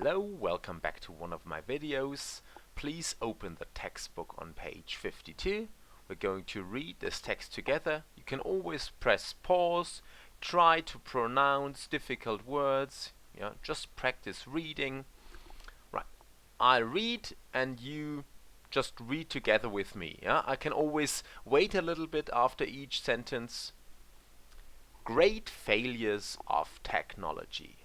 Hello, welcome back to one of my videos. Please open the textbook on page 52. We're going to read this text together. You can always press pause, try to pronounce difficult words, just practice reading. Right, I read and you just read together with me. I can always wait a little bit after each sentence. Great failures of technology.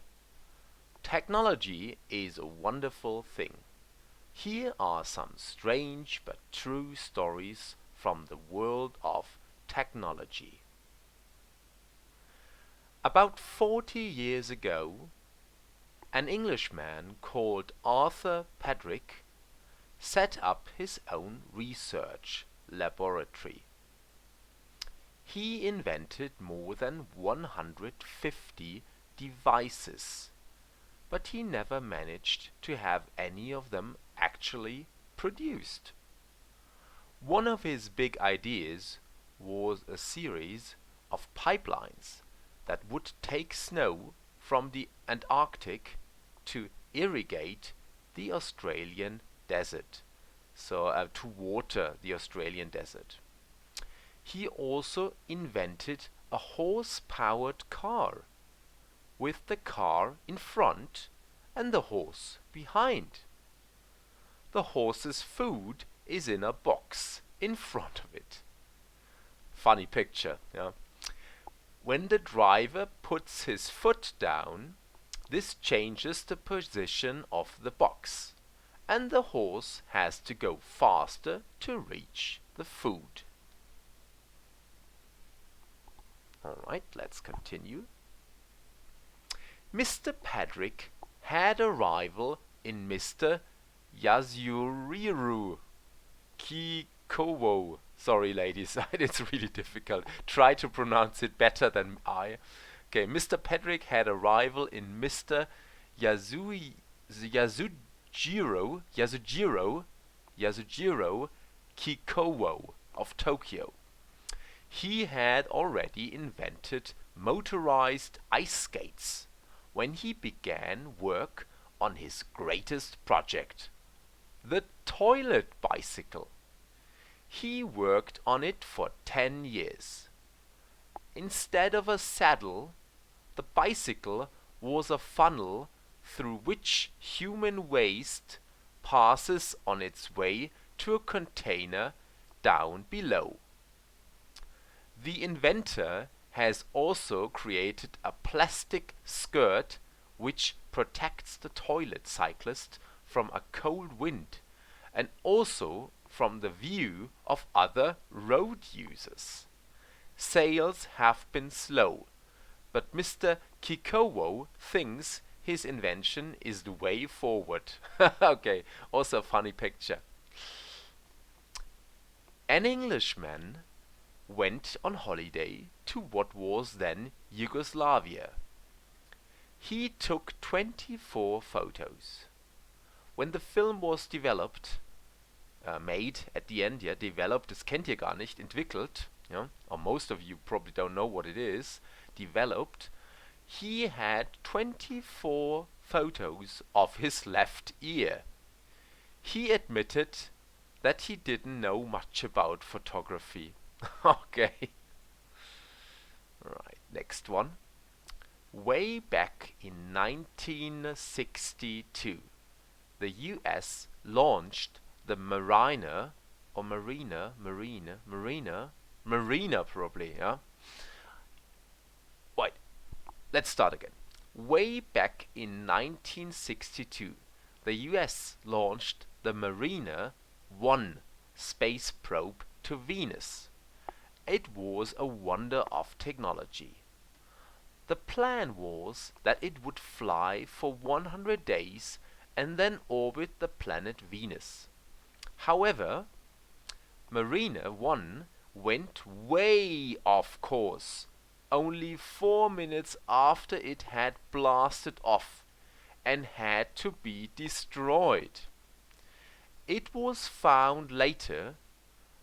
Technology is a wonderful thing. Here are some strange but true stories from the world of technology. About 40 years ago, an Englishman called Arthur Pedrick set up his own research laboratory. He invented more than 150 devices, but he never managed to have any of them actually produced. One of his big ideas was a series of pipelines that would take snow from the Antarctic to irrigate the Australian desert, to water the Australian desert. He also invented a horse-powered car, with the car in front and the horse behind. The horse's food is in a box in front of it. Funny picture, yeah? When the driver puts his foot down, this changes the position of the box, and the horse has to go faster to reach the food. Alright, let's continue. Mr. Pedrick had a rival in Mr. Yasujiro Kikuowo. Sorry ladies, it's really difficult. Try to pronounce it better than I. Okay, Mr. Pedrick had a rival in Mr. Yasujiro Kikuowo of Tokyo. He had already invented motorized ice skates when he began work on his greatest project, the toilet bicycle. He worked on it for 10 years. Instead of a saddle, the bicycle was a funnel through which human waste passes on its way to a container down below. The inventor has also created a plastic skirt which protects the toilet cyclist from a cold wind and also from the view of other road users. Sales have been slow, but Mr. Kikuowo thinks his invention is the way forward. Okay, also a funny picture. An Englishman went on holiday to what was then Yugoslavia. He took 24 photos. When the film was developed, made at the end, developed, das kennt ihr gar nicht, entwickelt, or most of you probably don't know what it is, developed, he had 24 photos of his left ear. He admitted that he didn't know much about photography. Okay. Right, next one. Way back in 1962, the US launched the Mariner probably, yeah? Wait, let's start again. Way back in 1962, the US launched the Mariner 1 space probe to Venus. It was a wonder of technology. The plan was that it would fly for 100 days and then orbit the planet Venus. However, Mariner 1 went way off course, only 4 minutes after it had blasted off and had to be destroyed. It was found later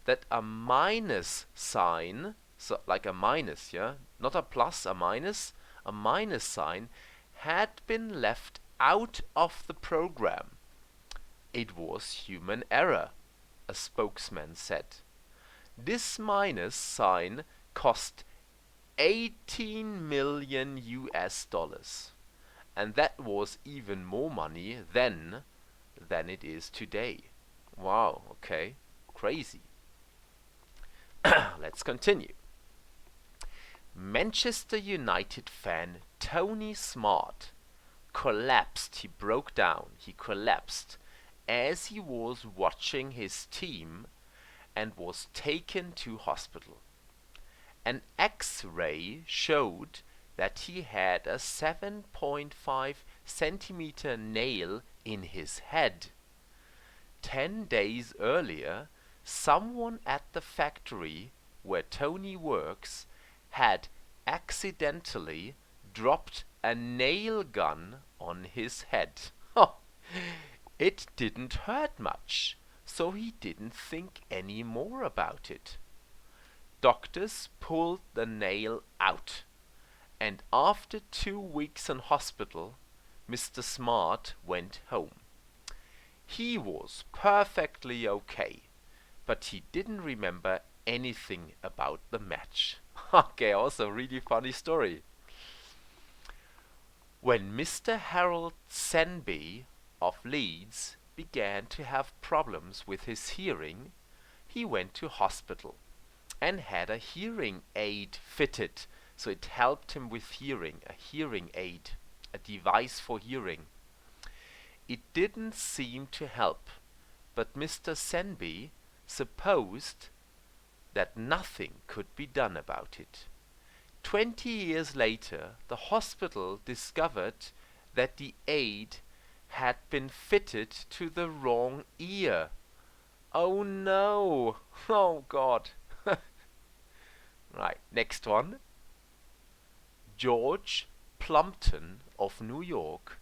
that a minus sign, so like a minus, not a plus, a minus sign, had been left out of the program. It was human error, a spokesman said. This minus sign cost 18 million US dollars. And that was even more money then than it is today. Wow, okay, crazy. Let's continue. Manchester United fan Tony Smart collapsed. He broke down. He collapsed as he was watching his team and was taken to hospital. An X-ray showed that he had a 7.5 centimeter nail in his head. 10 days earlier, someone at the factory where Tony works had accidentally dropped a nail gun on his head. It didn't hurt much, so he didn't think any more about it. Doctors pulled the nail out, and after 2 weeks in hospital, Mr. Smart went home. He was perfectly okay, but he didn't remember anything about the match. Okay, also a really funny story. When Mr. Harold Senby of Leeds began to have problems with his hearing, he went to hospital and had a hearing aid fitted, so it helped him with hearing, a hearing aid, a device for hearing. It didn't seem to help, but Mr. Senby supposed that nothing could be done about it. 20 years later, the hospital discovered that the aid had been fitted to the wrong ear. Oh no! Oh God! Right, next one. George Plumpton of New York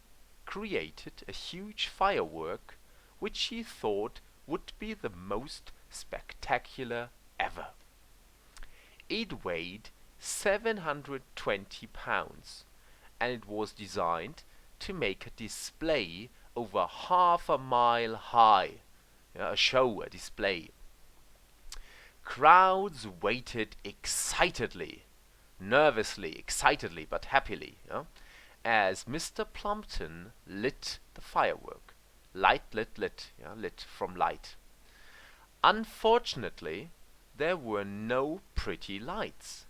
created a huge firework which he thought would be the most spectacular ever. It weighed 720 pounds and it was designed to make a display over half a mile high. A show, a display. Crowds waited excitedly, nervously, excitedly, but happily, as Mr. Plumpton lit the firework. Lit from light. Unfortunately, there were no pretty lights.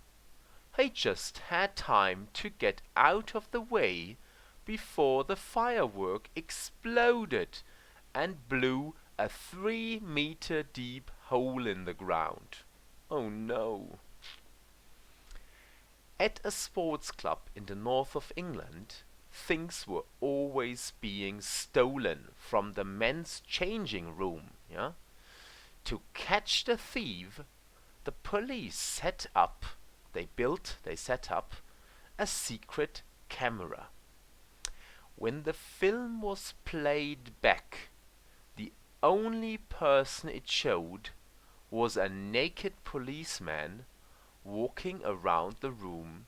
He just had time to get out of the way before the firework exploded and blew a 3-meter deep hole in the ground. Oh no. At a sports club in the north of England, things were always being stolen from the men's changing room. To catch the thief, the police set up a secret camera. When the film was played back, the only person it showed was a naked policeman walking around the room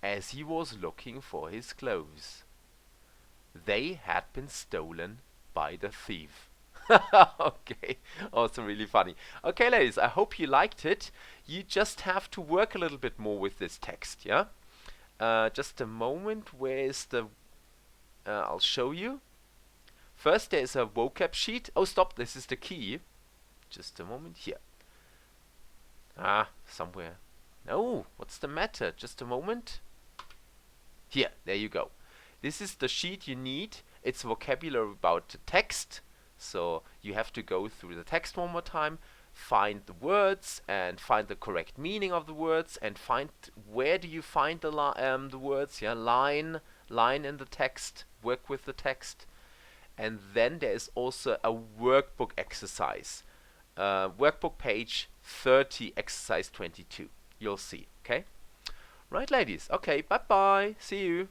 as he was looking for his clothes. They had been stolen by the thief. Okay, also really funny. Okay, ladies, I hope you liked it. You just have to work a little bit more with this text, yeah? Just a moment, where is the... I'll show you. First, there is a vocab sheet. Oh, stop, this is the key. Just a moment, here. Somewhere. No, what's the matter? Just a moment. Here, there you go. This is the sheet you need. It's vocabulary about the text. So you have to go through the text one more time, find the words and find the correct meaning of the words, and find where do you find the words. Line in the text. Work with the text. And then there is also a workbook exercise. Workbook page 30, exercise 22. You'll see. Okay. Right, ladies. Okay. Bye bye. See you.